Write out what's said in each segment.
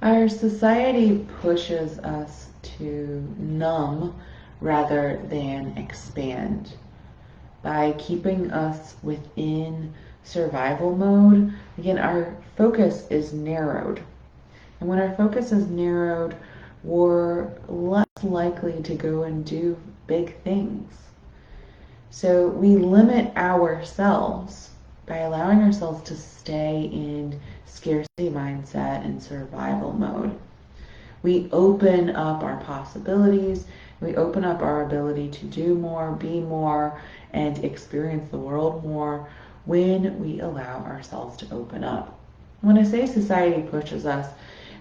Our society pushes us to numb rather than expand. By keeping us within survival mode, again, our focus is narrowed. And when our focus is narrowed, we're less likely to go and do big things. So we limit ourselves by allowing ourselves to stay in scarcity mindset and survival mode. We open up our possibilities, we open up our ability to do more, be more, and experience the world more when we allow ourselves to open up. When I say society pushes us,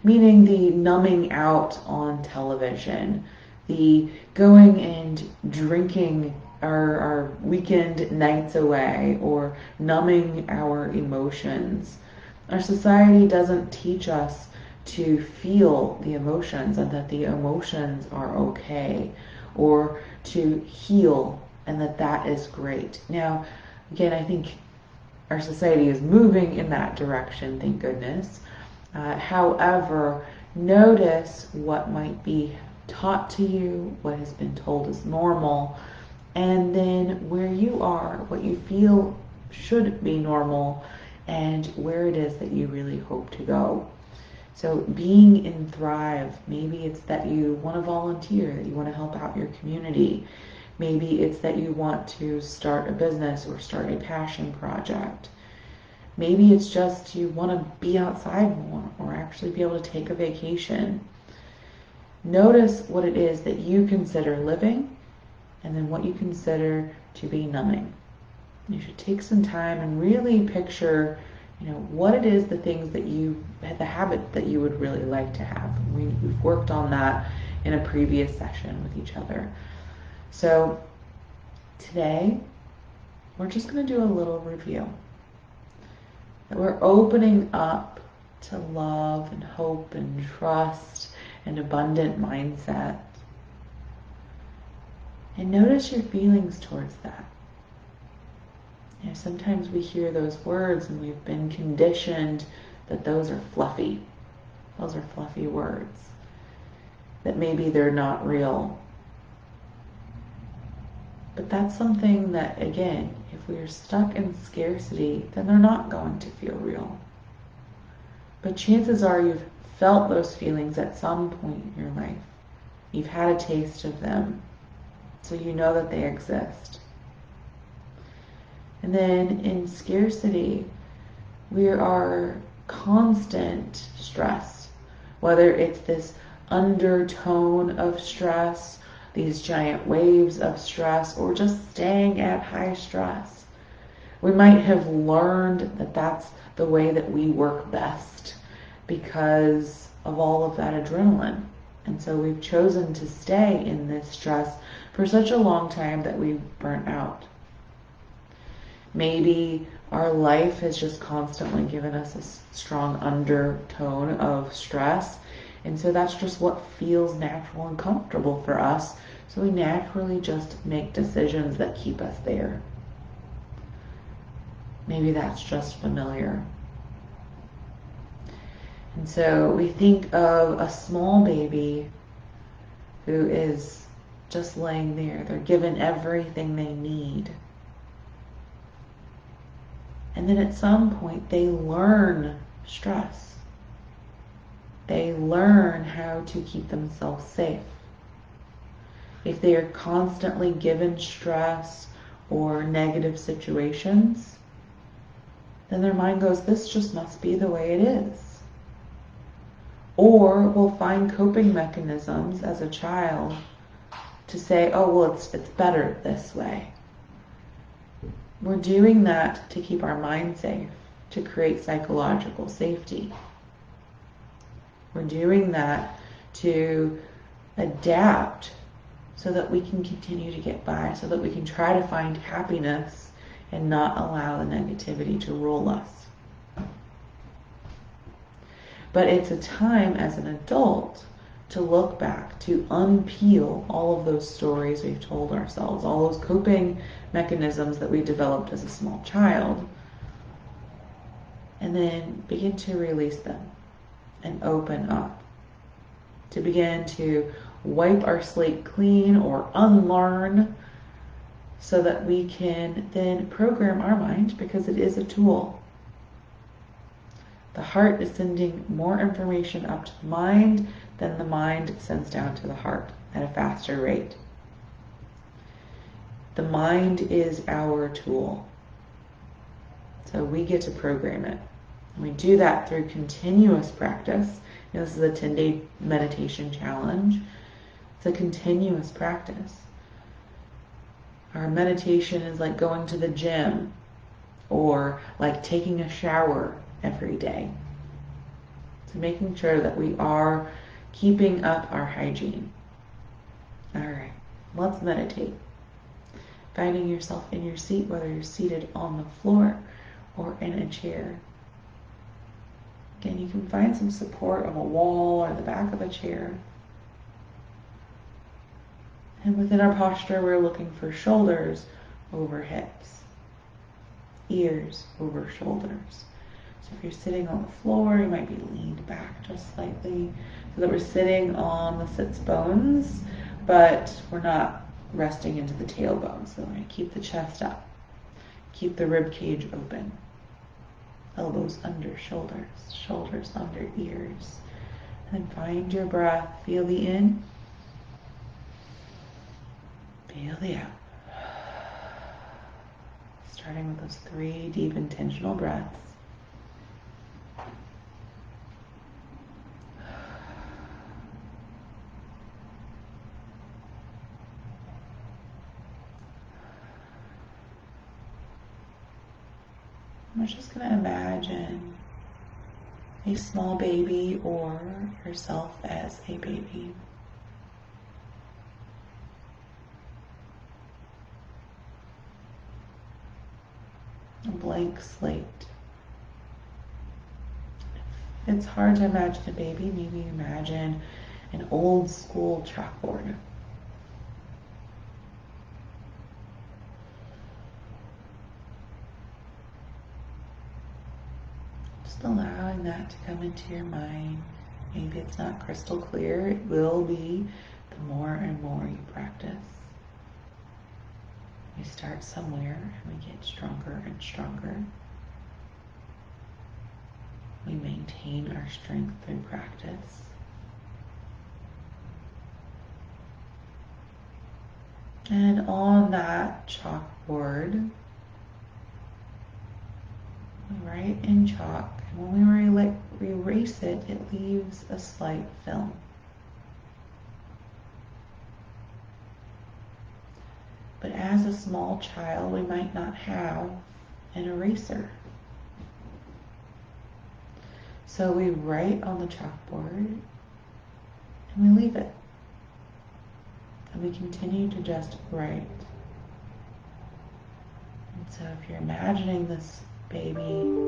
meaning the numbing out on television, the going and drinking our weekend nights away, or numbing our emotions. Our society doesn't teach us to feel the emotions and that the emotions are okay, or to heal and that that is great. Now, again, I think our society is moving in that direction, thank goodness. However, notice what might be taught to you, what has been told as normal, and then where you are, what you feel should be normal, and where it is that you really hope to go. So being in Thrive, maybe it's that you want to volunteer, that you want to help out your community. Maybe it's that you want to start a business or start a passion project. Maybe it's just you want to be outside more or actually be able to take a vacation. Notice what it is that you consider living and then what you consider to be numbing. You should take some time and really picture, what it is, the things that the habit that you would really like to have. We've worked on that in a previous session with each other. So today, we're just going to do a little review. That we're opening up to love and hope and trust and abundant mindset. And notice your feelings towards that. Sometimes we hear those words and we've been conditioned that those are fluffy. Those are fluffy words. That maybe they're not real. But that's something that, again, if we are stuck in scarcity, then they're not going to feel real. But chances are you've felt those feelings at some point in your life. You've had a taste of them, so you know that they exist. And then in scarcity, we are constant stress, whether it's this undertone of stress, these giant waves of stress, or just staying at high stress. We might have learned that that's the way that we work best because of all of that adrenaline. And so we've chosen to stay in this stress for such a long time that we've burnt out. Maybe our life has just constantly given us a strong undertone of stress. And so that's just what feels natural and comfortable for us. So we naturally just make decisions that keep us there. Maybe that's just familiar. And so we think of a small baby who is just laying there. They're given everything they need. And then at some point they learn stress. They learn how to keep themselves safe. If they are constantly given stress or negative situations, then their mind goes, this just must be the way it is. Or we'll find coping mechanisms as a child to say, oh, well, it's better this way. We're doing that to keep our mind safe, to create psychological safety. We're doing that to adapt so that we can continue to get by, so that we can try to find happiness and not allow the negativity to rule us. But it's a time as an adult to look back, to unpeel all of those stories we've told ourselves, all those coping mechanisms that we developed as a small child, and then begin to release them. and open up, to begin to wipe our slate clean or unlearn, so that we can then program our mind, because it is a tool. The heart is sending more information up to the mind than the mind sends down to the heart at a faster rate. The mind is our tool. So we get to program it. And we do that through continuous practice. This is a 10-day meditation challenge. It's a continuous practice. Our meditation is like going to the gym or like taking a shower every day. So making sure that we are keeping up our hygiene. All right, let's meditate. Finding yourself in your seat, whether you're seated on the floor or in a chair. Again, you can find some support of a wall or the back of a chair. And within our posture, we're looking for shoulders over hips, ears over shoulders. So if you're sitting on the floor, you might be leaned back just slightly so that we're sitting on the sits bones, but we're not resting into the tailbone. So we're going to keep the chest up, keep the rib cage open, elbows under shoulders, shoulders under ears. And then find your breath. Feel the in, feel the out. Starting with those 3 deep intentional breaths. We're just going to imagine a small baby or yourself as a baby. A blank slate. If it's hard to imagine a baby, maybe imagine an old school chalkboard. Allowing that to come into your mind. Maybe it's not crystal clear. It will be the more and more you practice. We start somewhere and we get stronger and stronger. We maintain our strength through practice. And on that chalkboard, we write in chalk. And when we erase it, it leaves a slight film. But as a small child, we might not have an eraser. So we write on the chalkboard and we leave it. And we continue to just write. And so if you're imagining this baby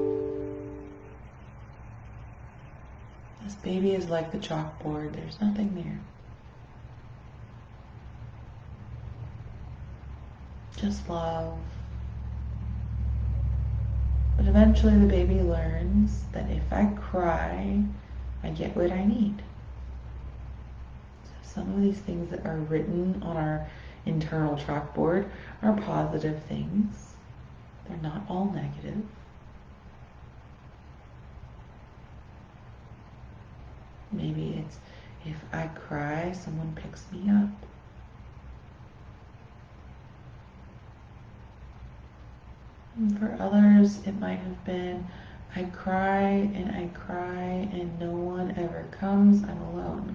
is like the chalkboard. There's nothing there. Just love. But eventually the baby learns that if I cry, I get what I need. So some of these things that are written on our internal chalkboard are positive things. They're not all negative. Maybe it's, if I cry, someone picks me up. And for others, it might have been, I cry and no one ever comes, I'm alone.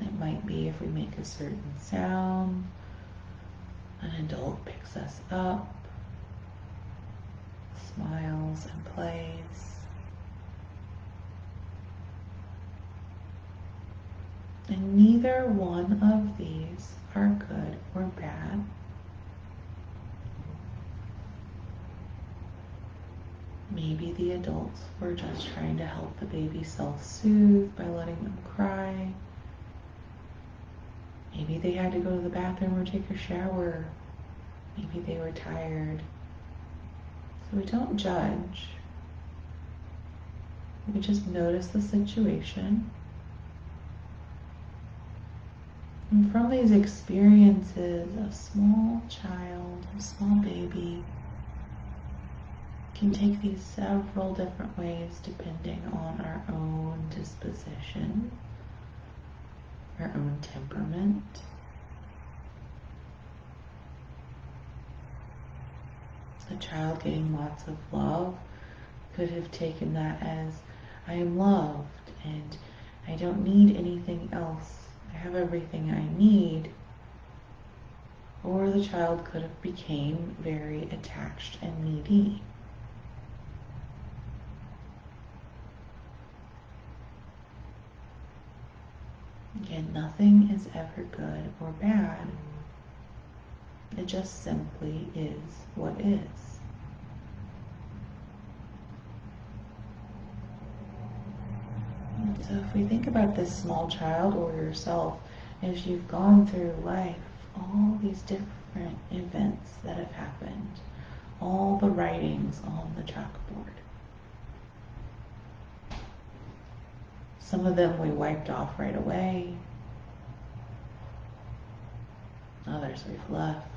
It might be if we make a certain sound, an adult picks us up, smiles and plays. And neither one of these are good or bad. Maybe the adults were just trying to help the baby self-soothe by letting them cry. Maybe they had to go to the bathroom or take a shower. Maybe they were tired. So we don't judge. We just notice the situation. And from these experiences, a small child, a small baby, can take these several different ways depending on our own disposition, our own temperament. A child getting lots of love could have taken that as, I am loved and I don't need anything else. I have everything I need. Or the child could have became very attached and needy. Again, nothing is ever good or bad. It just simply is what is. And so if we think about this small child or yourself, as you've gone through life, all these different events that have happened, all the writings on the chalkboard. Some of them we wiped off right away. Others we've left.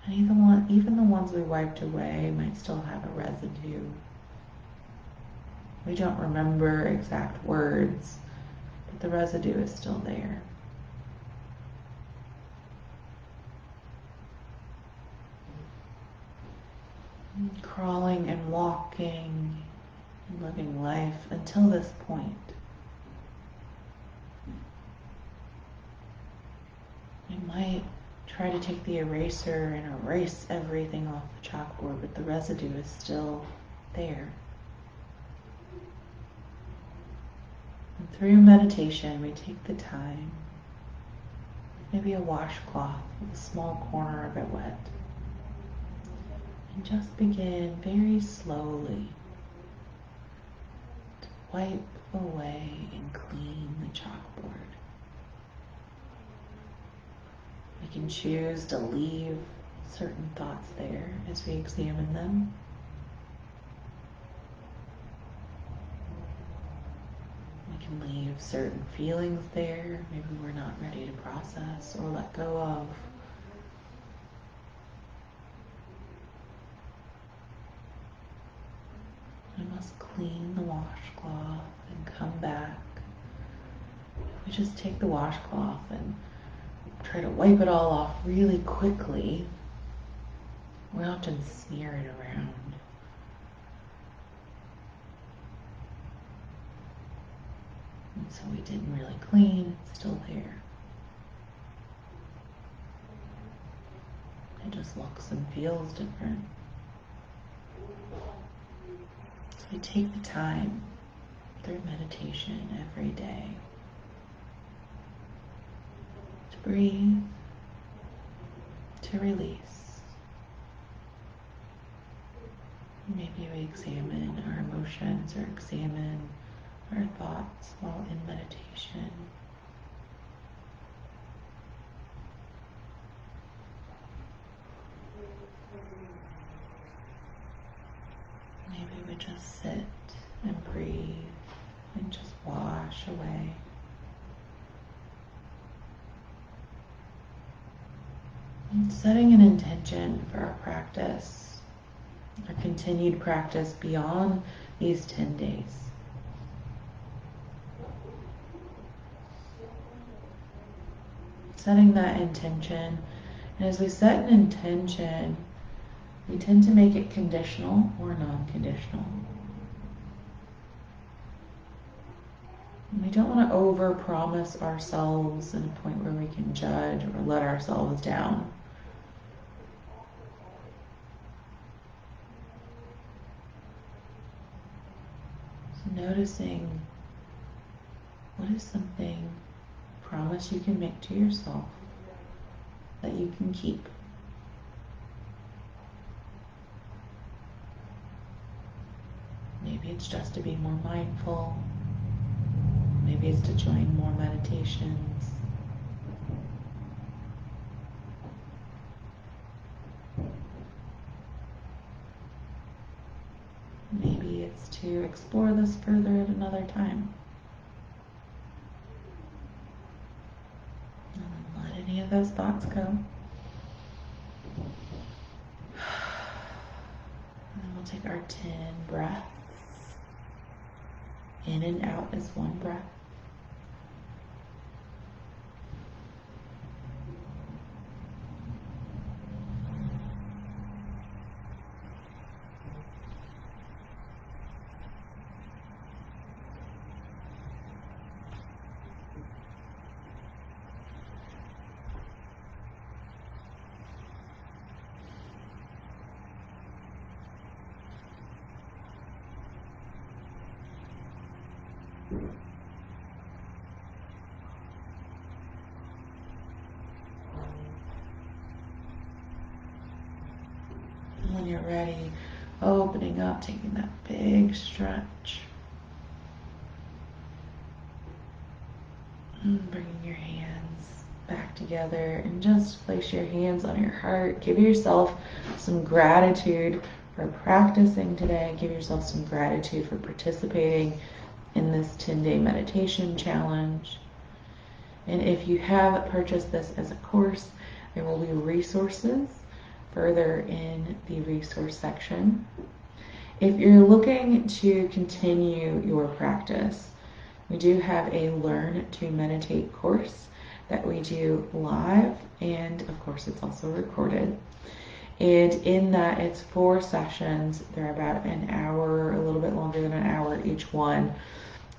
And even the ones we wiped away might still have a residue. We don't remember exact words, but the residue is still there. And crawling and walking and living life until this point. We might try to take the eraser and erase everything off the chalkboard, but the residue is still there. And through meditation, we take the time, maybe a washcloth with a small corner of it wet, and just begin very slowly to wipe away and clean the chalkboard. We can choose to leave certain thoughts there as we examine them. We can leave certain feelings there, maybe we're not ready to process or let go of. We must clean the washcloth and come back. We just take the washcloth and try to wipe it all off really quickly. We often smear it around. And so we didn't really clean, it's still there. It just looks and feels different. So we take the time through meditation every day to breathe, to release. Maybe we examine our emotions or examine our thoughts while in meditation. Maybe we just sit and breathe and just wash away. And setting an intention for our practice, our continued practice beyond these 10 days. Setting that intention, and as we set an intention, we tend to make it conditional or non-conditional. And we don't want to over-promise ourselves in a point where we can judge or let ourselves down. So noticing what is something, promise you can make to yourself that you can keep. Maybe it's just to be more mindful. Maybe it's to join more meditations. space to explore this further at another time. And then let any of those thoughts go. And then we'll take our 10 breaths. In and out is one breath. And when you're ready, opening up, taking that big stretch. And bringing your hands back together and just place your hands on your heart. Give yourself some gratitude for practicing today. Give yourself some gratitude for participating in this 10-day meditation challenge. And if you have purchased this as a course, there will be resources further in the resource section. If you're looking to continue your practice, we do have a Learn to Meditate course that we do live, and of course it's also recorded. And in that, it's 4 sessions. They're about an hour, a little bit longer than an hour each one.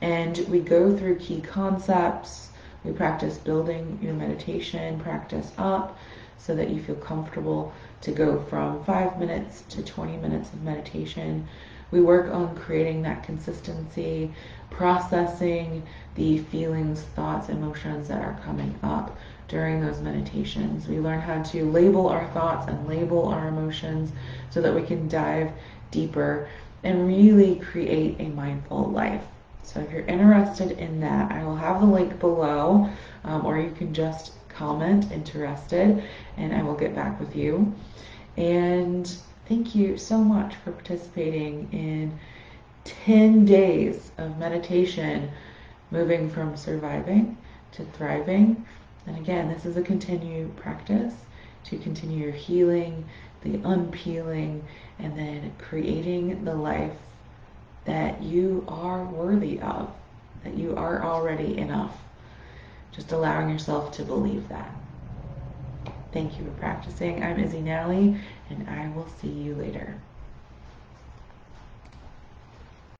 And we go through key concepts. We practice building your meditation practice up so that you feel comfortable to go from 5 minutes to 20 minutes of meditation. We work on creating that consistency, processing the feelings, thoughts, emotions that are coming up during those meditations. We learn how to label our thoughts and label our emotions so that we can dive deeper and really create a mindful life. So if you're interested in that, I will have the link below, or you can just comment interested and I will get back with you. And thank you so much for participating in 10 days of meditation, moving from surviving to thriving. And again, this is a continued practice to continue your healing, the unpeeling, and then creating the life that you are worthy of, that you are already enough. Just allowing yourself to believe that. Thank you for practicing. I'm Izzy Nally, and I will see you later.